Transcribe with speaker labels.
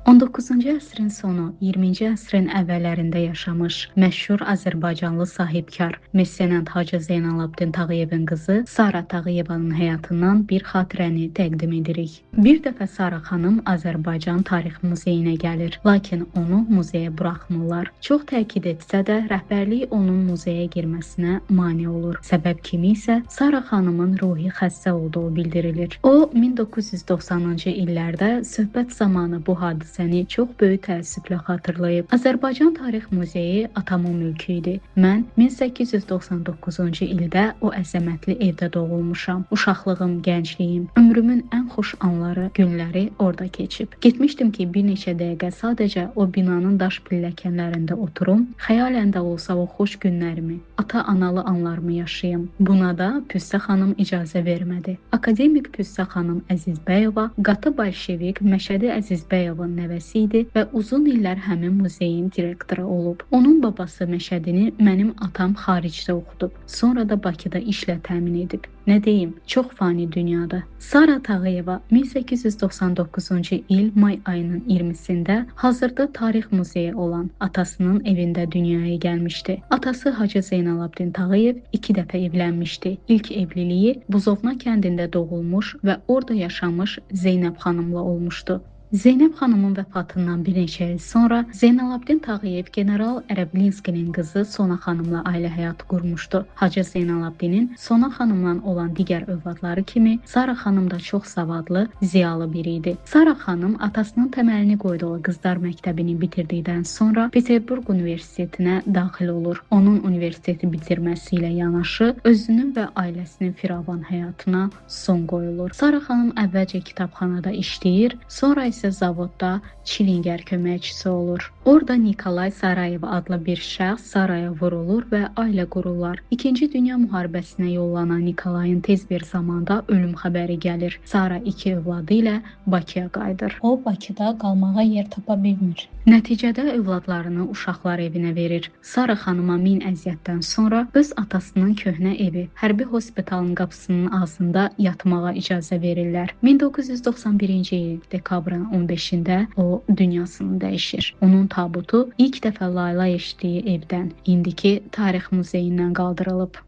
Speaker 1: 19-cu əsrin sonu, 20-ci əsrin əvvəllərində yaşamış məşhur Azərbaycanlı sahibkar, mesenat Hacı Zeynalabdin Tağıyevin qızı Sara Tağıyevanın həyatından bir xatirəni təqdim edirik. Bir dəfə Sara xanım Azərbaycan Tarix Muzeyinə gəlir, lakin onu muzeyə buraxmırlar. Çox təkid etsə də rəhbərlik onun muzeyə girməsinə mane olur. Səbəb kimi isə Sara xanımın ruhi xəstə olduğu bildirilir. O, 1990-cı illərdə söhbət zamanı bu hadisəni çox böyük təəssüflə xatırlayıb. Azərbaycan Tarix Muzeyi atamın mülkü idi. Mən 1899-cu ildə o əzəmətli evdə doğulmuşam. Uşaqlığım, gəncliyim, ömrümün ən xoş anları, günləri orada keçib. Getmişdim ki, bir neçə dəqiqə sadəcə o binanın daş pilləkənlərində oturum, xəyalən də olsa o xoş günlərimi, ata-analı anlarımı yaşayım. Buna da Püstə xanım icazə vermədi. Akademik Püstə xanım Əzizbəyova qatı bolşevik Məşədi Əzizbəyovun nəvəsi idi və uzun illər həmin muzeyin direktoru olub. Onun babası Məşədini mənim atam xaricdə oxudub, sonra da Bakıda işlə təmin edib. Nə deyim, çox fani dünyada. Sara Tağıyeva 1899-cu il may ayının 20-sində hazırda Tarix Muzeyi olan atasının evində dünyaya gəlmişdi. Atası Hacı Zeynalabdin Tağıyev 2 dəfə evlənmişdi. İlk evliliyi Buzovna kəndində doğulmuş və orada yaşamış Zeynəb xanımla olmuşdu. Zeynəb xanımın vəfatından bir neçə il sonra Zeynalabdin Tağıyev General Ərəblinskinin qızı Sona xanımla ailə həyatı qurmuşdu. Hacı Zeynalabdinin Sona xanımla olan digər övladları kimi Sara xanım da çox savadlı, ziyalı biri idi. Sara xanım atasının təməlini qoyduğu qızlar məktəbini bitirdikdən sonra Peterburq Universitetinə daxil olur. Onun universiteti bitirməsi ilə yanaşı özünün və ailəsinin firavan həyatına son qoyulur. Sara xanım əvvəlcə kitabxanada işləyir, sonra isə zavodda çilingər köməkçisi olur. Orada Nikolay Sarayev adlı bir şəxs Saraya vurulur və ailə qururlar. İkinci Dünya müharibəsinə yollanan Nikolayın tez bir zamanda ölüm xəbəri gəlir. Sara 2 övladı ilə Bakıya qayıdır. O, Bakıda qalmağa yer tapa bilmir. Nəticədə övladlarını uşaqlar evinə verir. Sara xanıma min əziyyətdən sonra öz atasının köhnə evi, hərbi hospitalın qapısının ağzında yatmağa icazə verirlər. 1991-ci il dekabrın 15-də o dünyasını dəyişir. Onun tabutu ilk dəfə layla eşitdiyi evdən, indiki Tarix Muzeyindən qaldırılıb.